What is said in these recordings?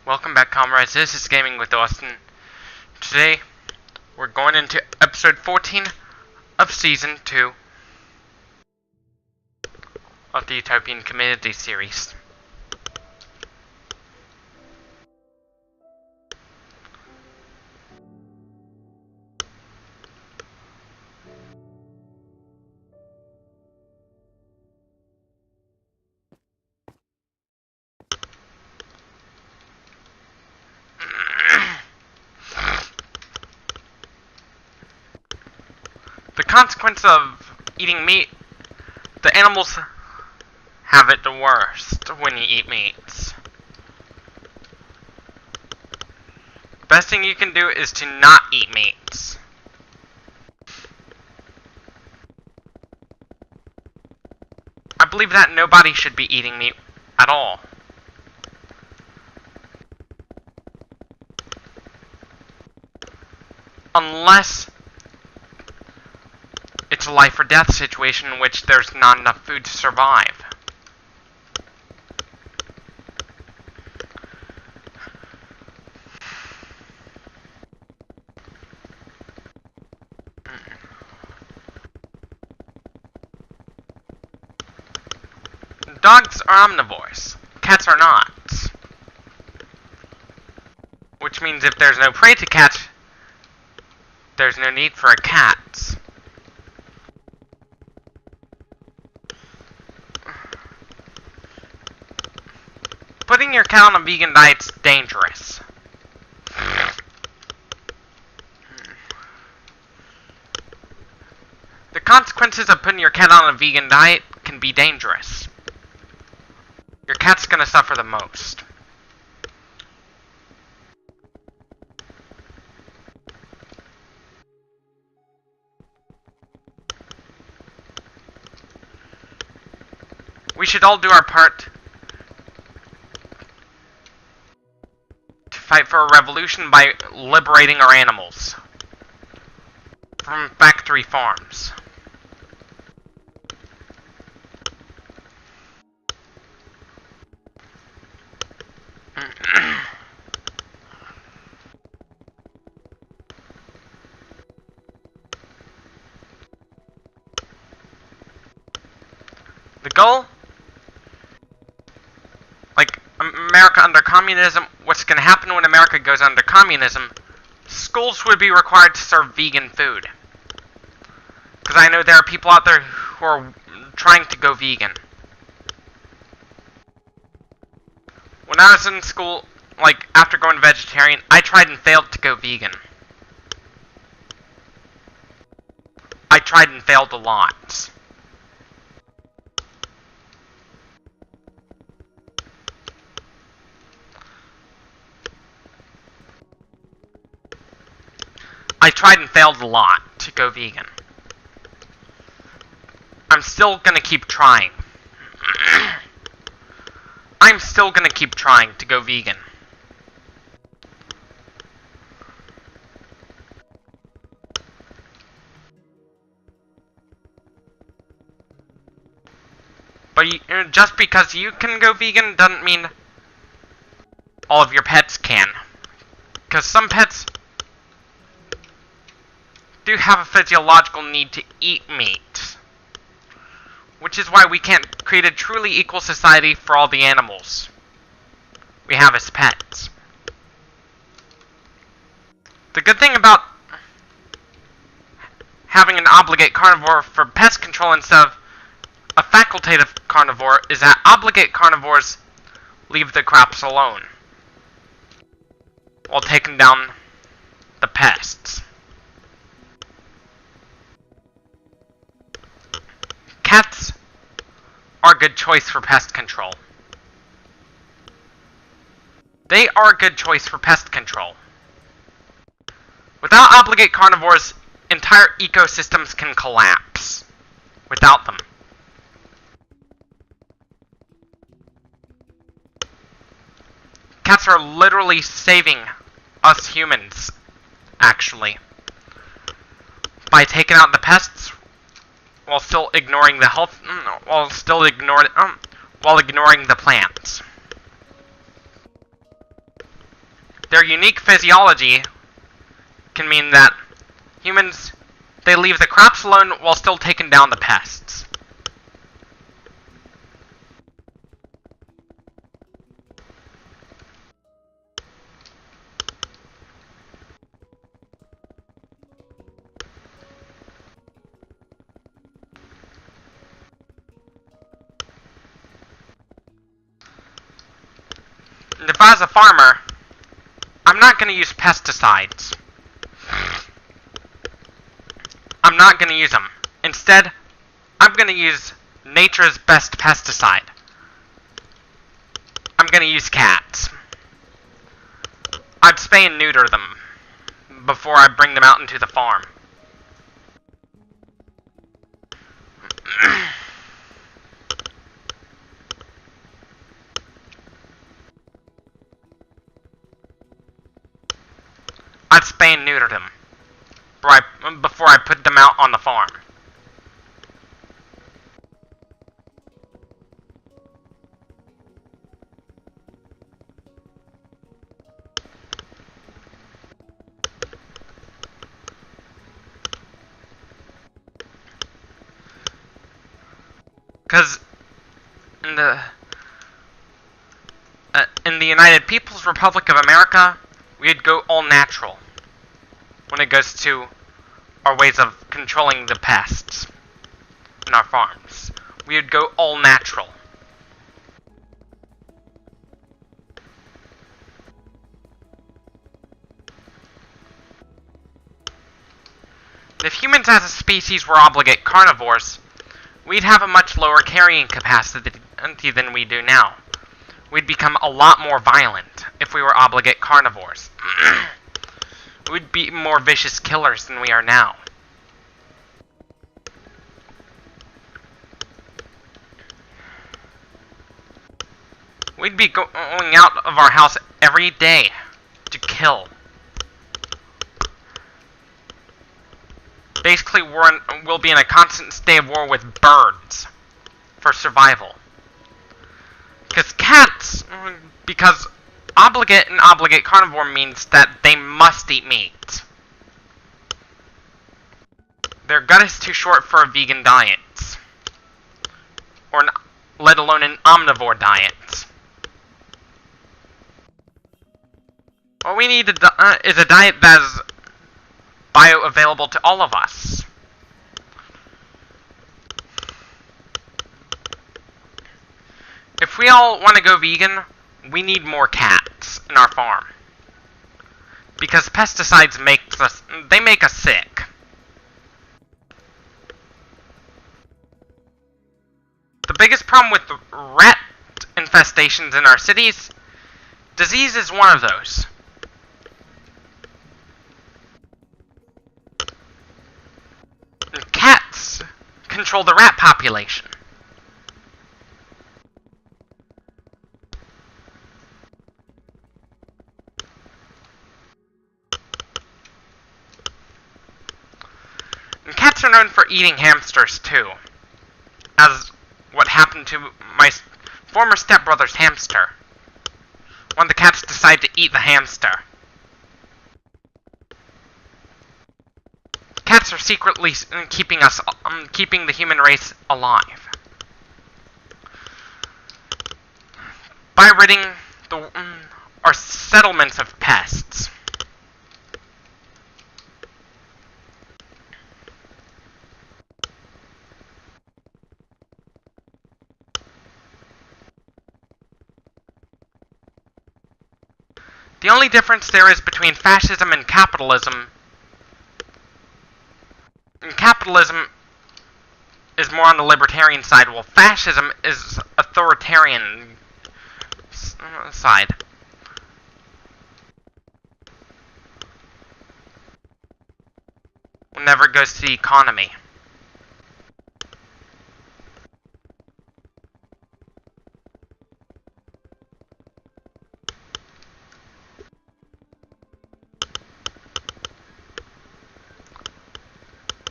Welcome back, comrades. This is Gaming with Austin. Today, we're going into episode 14 of season 2 of the Utopian Community series. The consequence of eating meat, the animals have it the worst when you eat meats. The best thing you can do is to not eat meats. I believe that nobody should be eating meat at all. Unless it's a life or death situation in which there's not enough food to survive. Dogs are omnivores. Cats are not. Which means if there's no prey to catch, there's no need for a cat. Putting your cat on a vegan diet's dangerous. The consequences of putting your cat on a vegan diet can be dangerous. Your cat's gonna suffer the most. We should all do our part to fight for a revolution by liberating our animals from factory farms. The goal? Like, America under communism, what's going to happen when America goes under communism, schools would be required to serve vegan food. Because I know there are people out there who are trying to go vegan. When I was in school, like, after going vegetarian, I tried and failed to go vegan. I tried and failed a lot. I tried and failed a lot to go vegan. I'm still gonna keep trying. I'm still gonna keep trying to go vegan. But just because you can go vegan doesn't mean all of your pets can. Because some pets do have a physiological need to eat meat. Which is why we can't create a truly equal society for all the animals we have as pets. The good thing about having an obligate carnivore for pest control instead of a facultative carnivore is that obligate carnivores leave the crops alone while taking down the pests. Cats are a good choice for pest control. They are a good choice for pest control. Without obligate carnivores, entire ecosystems can collapse without them. Cats are literally saving us humans, actually, by taking out the pests while still ignoring the health, while ignoring the plants. Their unique physiology can mean that humans, they leave the crops alone while still taking down the pests. And if I was a farmer, I'm not going to use pesticides. I'm not going to use them. Instead, I'm going to use nature's best pesticide. I'm going to use cats. I'd spay and neuter them before I bring them out into the farm. I'd spay and neuter them before I put them out on the farm. Because in the United People's Republic of America, we'd go all natural when it goes to our ways of controlling the pests in our farms. We would go all natural. If humans as a species were obligate carnivores, we'd have a much lower carrying capacity than we do now. We'd become a lot more violent if we were obligate carnivores. We'd be more vicious killers than we are now. We'd be going out of our house every day to kill. Basically, we'll be in a constant state of war with birds for survival. Because obligate and obligate carnivore means that they must eat meat. Their gut is too short for a vegan diet, or let alone an omnivore diet. What we need is a diet that is bioavailable to all of us. If we all want to go vegan, we need more cats in our farm. Because pesticides make us sick. The biggest problem with the rat infestations in our cities, disease is one of those. And cats control the rat population. And cats are known for eating hamsters too, as what happened to my former stepbrother's hamster. One of the cats decided to eat the hamster. Cats are secretly keeping the human race alive by ridding our settlements of pests. The only difference there is between fascism and capitalism is more on the libertarian side, while fascism is authoritarian side. Whenever it goes to the economy.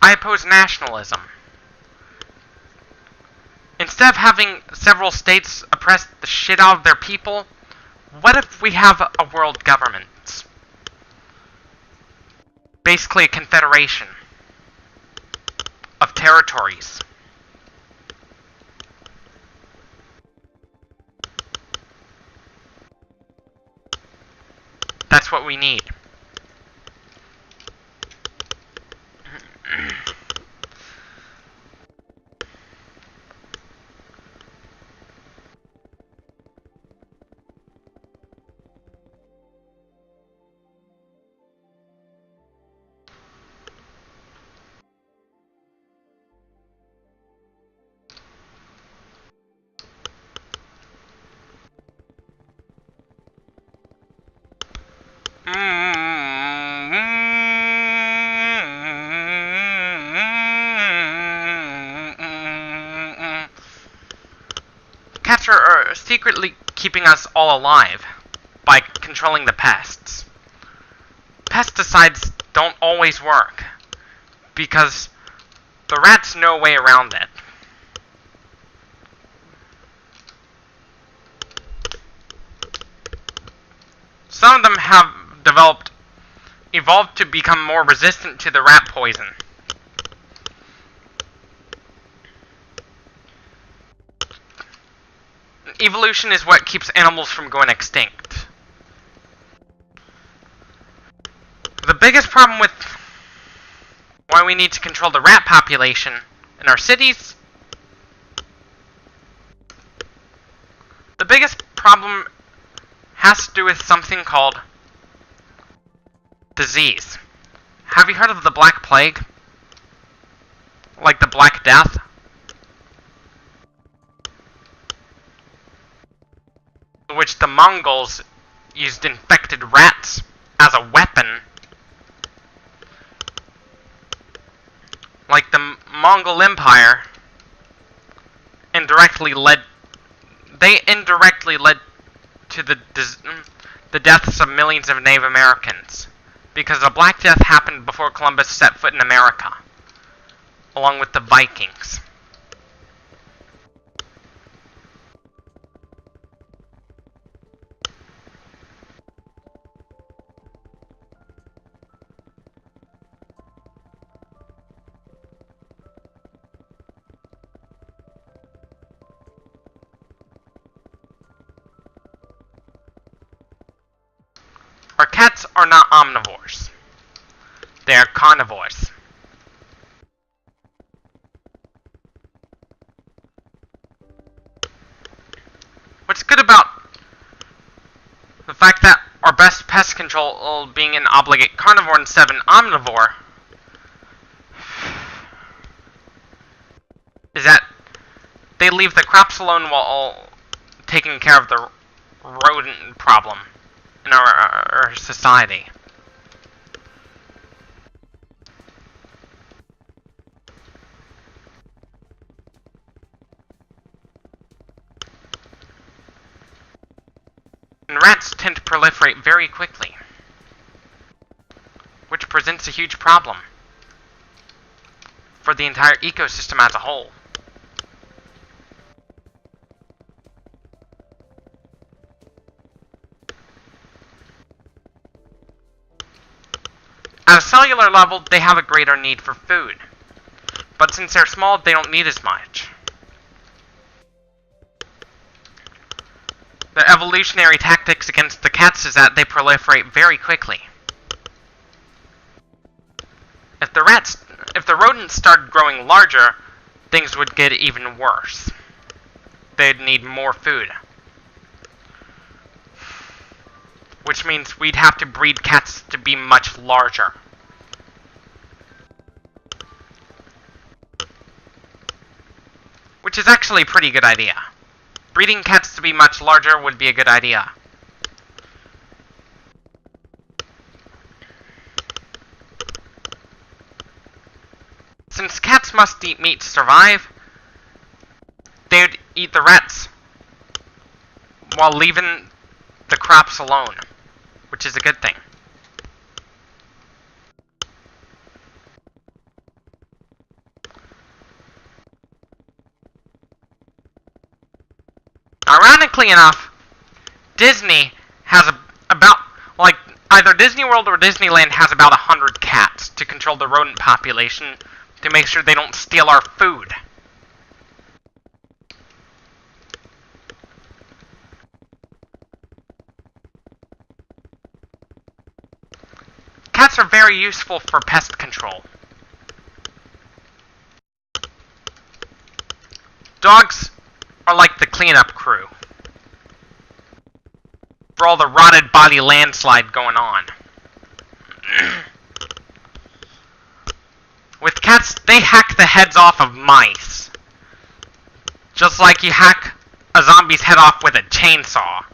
I oppose nationalism. Instead of having several states oppress the shit out of their people, What if we have a world government? Basically a confederation of territories. That's what we need. Cats are secretly keeping us all alive by controlling the pests. Pesticides don't always work because the rats know a way around it. Some of them have evolved to become more resistant to the rat poison. Evolution is what keeps animals from going extinct. The biggest problem with why we need to control the rat population in our cities, the biggest problem has to do with something called disease. Have you heard of the Black Plague? Like the Black Death? In which the Mongols used infected rats as a weapon. Like the Mongol Empire indirectly led to the deaths of millions of Native Americans, because the Black Death happened before Columbus set foot in America, along with the Vikings. Our cats are not omnivores. They are carnivores. What's good about the fact that our best pest control being an obligate carnivore instead of an omnivore is that they leave the crops alone while taking care of the rodent problem in our society. And rats tend to proliferate very quickly, which presents a huge problem for the entire ecosystem as a whole. At a cellular level, they have a greater need for food, but since they're small, they don't need as much. The evolutionary tactics against the cats is that they proliferate very quickly. If the rodents started growing larger, things would get even worse. They'd need more food. Which means we'd have to breed cats to be much larger. Which is actually a pretty good idea. Breeding cats to be much larger would be a good idea. Since cats must eat meat to survive, they would eat the rats while leaving the crops alone, which is a good thing. Ironically enough, Disney has about, like, either Disney World or Disneyland has about 100 cats to control the rodent population to make sure they don't steal our food. Cats are very useful for pest control. Dogs are like the cleanup crew for all the rotted body landslide going on. With cats, they hack the heads off of mice. Just like you hack a zombie's head off with a chainsaw.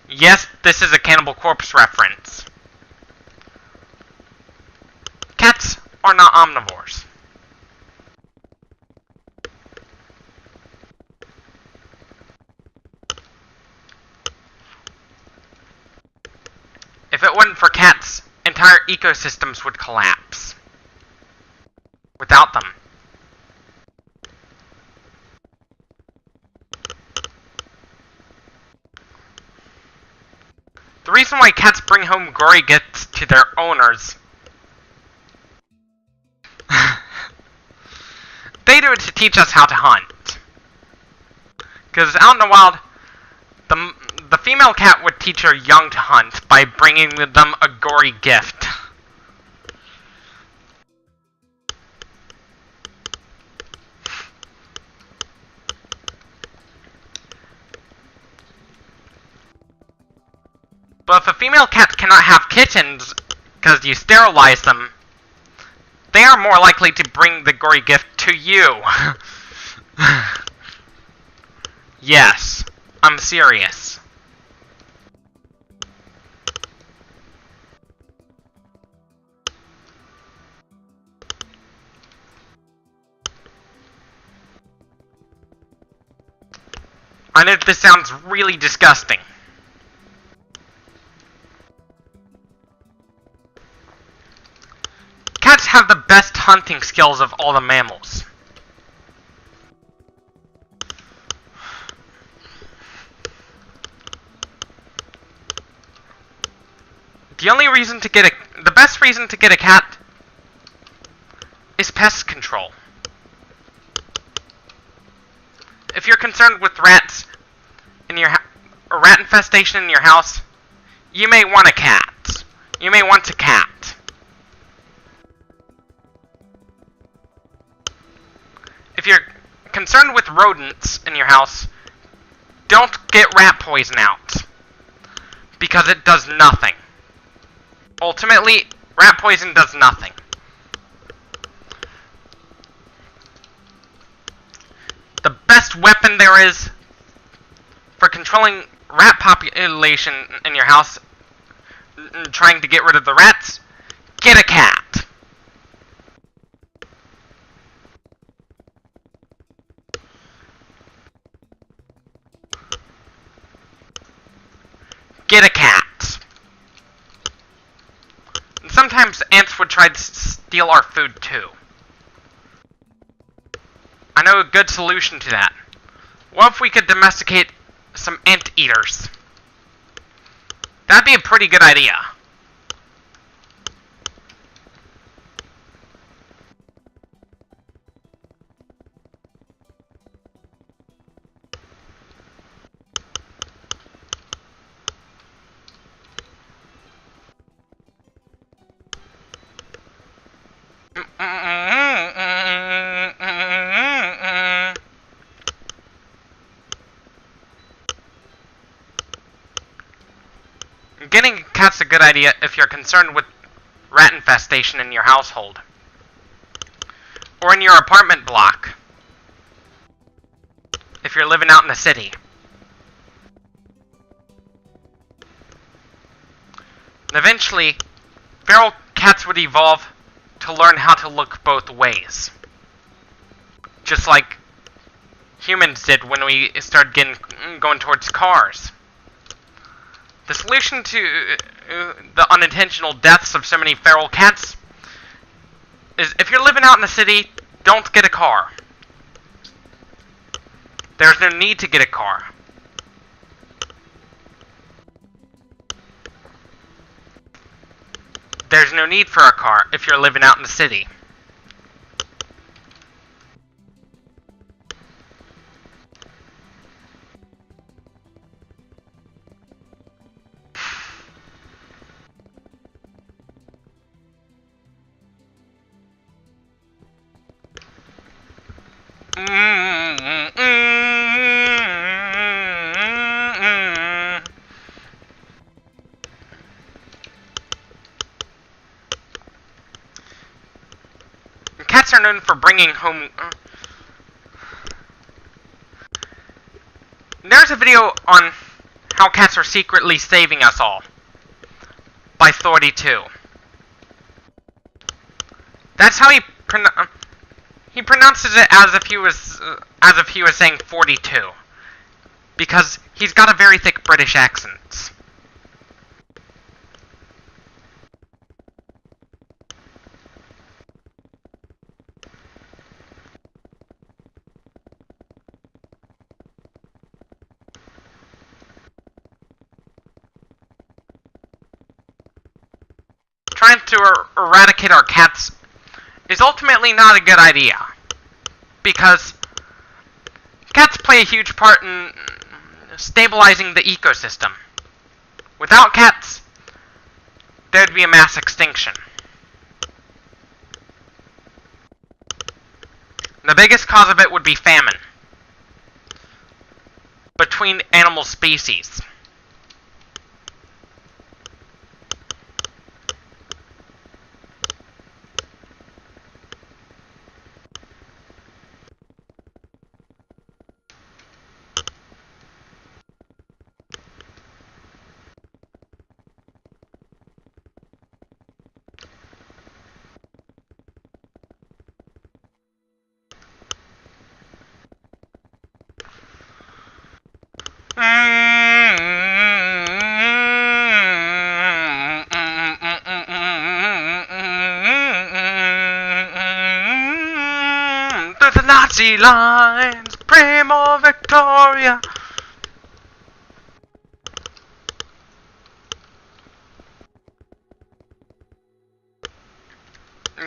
Yes, this is a Cannibal Corpse reference. Cats are not omnivores. If it wasn't for cats, entire ecosystems would collapse. Without them. The reason why cats bring home gory gifts to their owners, they do it to teach us how to hunt. Because out in the wild, the female cat would teach her young to hunt by bringing them a gory gift. But if a female cat cannot have kittens because you sterilize them, they are more likely to bring the gory gift to you. Yes, I'm serious. I know this sounds really disgusting. Cats have the best hunting skills of all the mammals. The best reason to get a cat is pest control. If you're concerned with rats in your or rat infestation in your house, you may want a cat. You may want a cat. If you're concerned with rodents in your house, don't get rat poison out. Because it does nothing. Ultimately, rat poison does nothing. The best weapon there is for controlling rat population in your house, trying to get rid of the rats, get a cat. Get a cat. And sometimes ants would try to steal our food too. I know a good solution to that. What if we could domesticate some anteaters? That'd be a pretty good idea. Getting cats a good idea if you're concerned with rat infestation in your household. Or in your apartment block. If you're living out in the city. And eventually, feral cats would evolve to learn how to look both ways. Just like humans did when we started going towards cars. The solution to the unintentional deaths of so many feral cats is if you're living out in the city, don't get a car. There's no need to get a car. there's no need for a car if you're living out in the city. Cats are known for bringing home... There's a video on how cats are secretly saving us all by 32. That's how he pronounces it as if he was saying 42, because he's got a very thick British accent. Trying to eradicate our cats is ultimately not a good idea, because cats play a huge part in stabilizing the ecosystem. Without cats, there'd be a mass extinction. The biggest cause of it would be famine between animal species. Through the Nazi lines, Primo Victoria.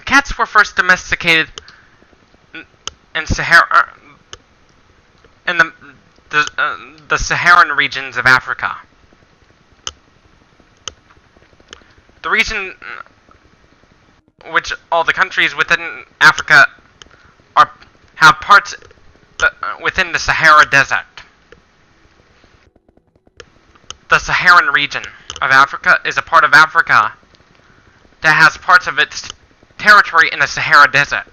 Cats were first domesticated in Sahara, in the Saharan regions of Africa. The region which all the countries within Africa have parts within the Sahara Desert. The Saharan region of Africa is a part of Africa that has parts of its territory in the Sahara Desert.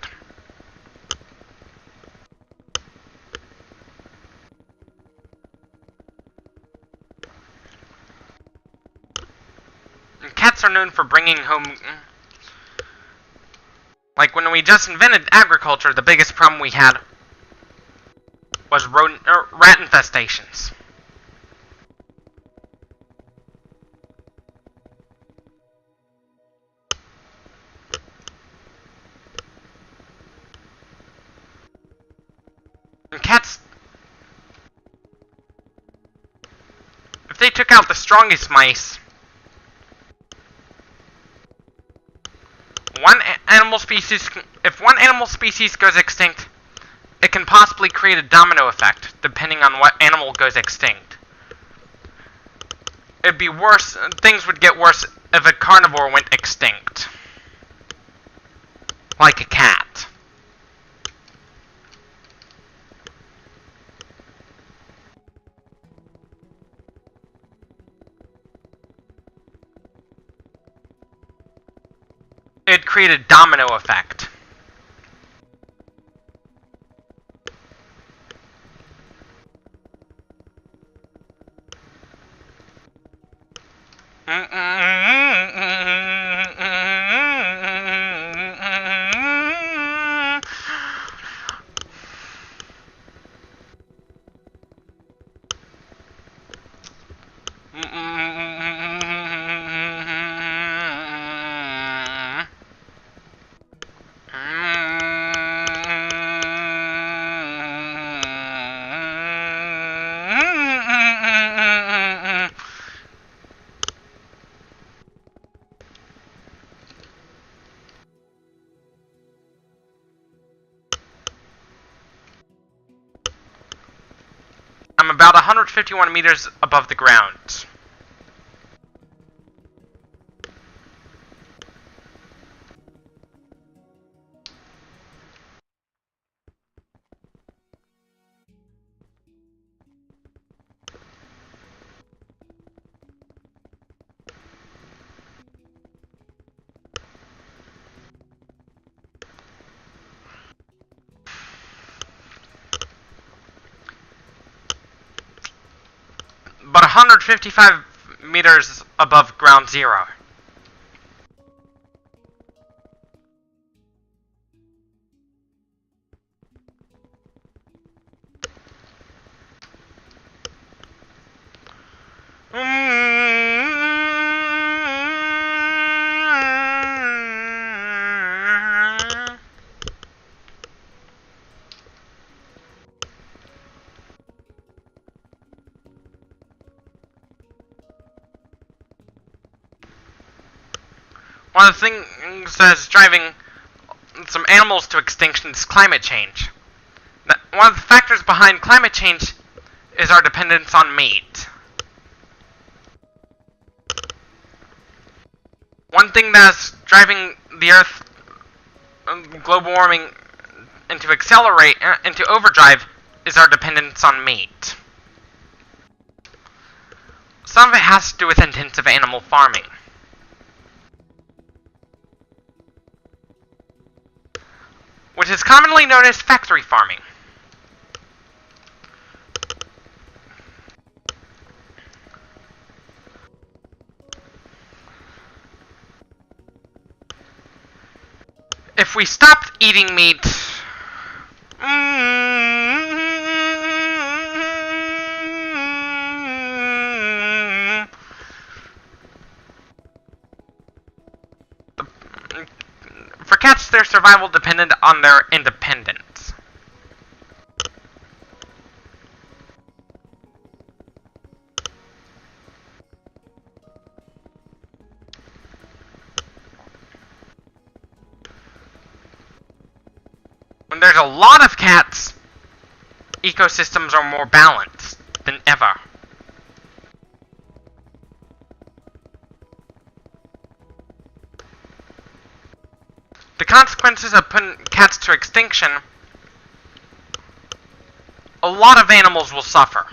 And cats are known for bringing home... Like, when we just invented agriculture, the biggest problem we had was rat infestations. And cats... If they took out the strongest mice... If one animal species goes extinct, it can possibly create a domino effect, depending on what animal goes extinct. It'd be worse, things would get worse if a carnivore went extinct. Like a cat. It'd create a domino effect. I'm about 151 meters above the ground. But 155 meters above ground zero. One of the things that's driving some animals to extinction is climate change. Now, one of the factors behind climate change is our dependence on meat. One thing that's driving the Earth, global warming, into overdrive, is our dependence on meat. Some of it has to do with intensive animal farming. Which is commonly known as factory farming. If we stopped eating meat, for cats, their survival depended on their independence. When there's a lot of cats, ecosystems are more balanced than ever. The consequences of putting cats to extinction, a lot of animals will suffer.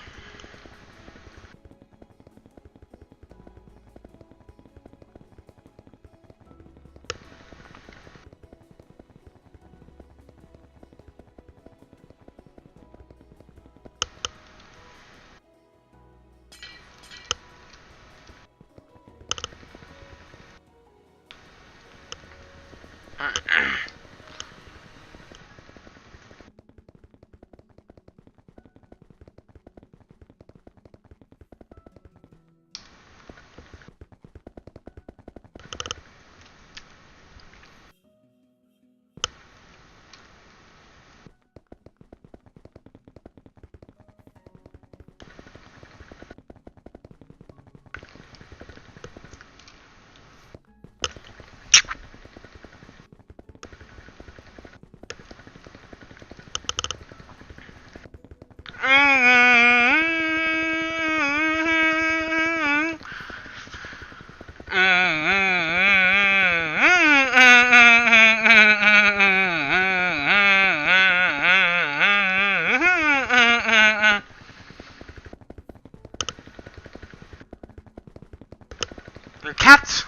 Cats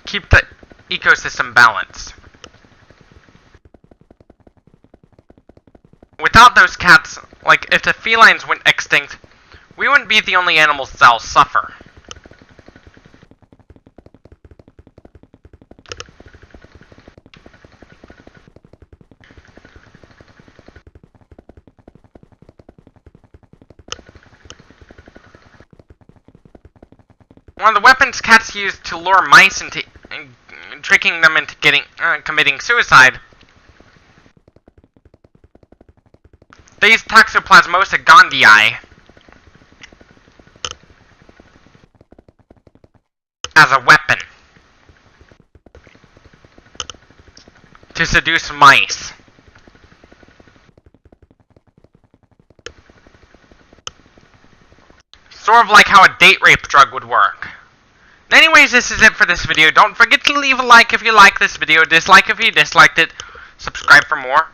keep the ecosystem balanced. Without those cats, like if the felines went extinct, we wouldn't be the only animals that'll suffer. One of the weapons cats use to lure mice into tricking them into committing suicide. They use Toxoplasmosis gondii as a weapon to seduce mice. Sort of like how a date rape drug would work. Anyways, this is it for this video. Don't forget to leave a like if you like this video, dislike if you disliked it, subscribe for more.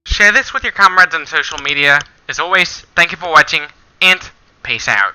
Share this with your comrades on social media. As always, thank you for watching, and peace out.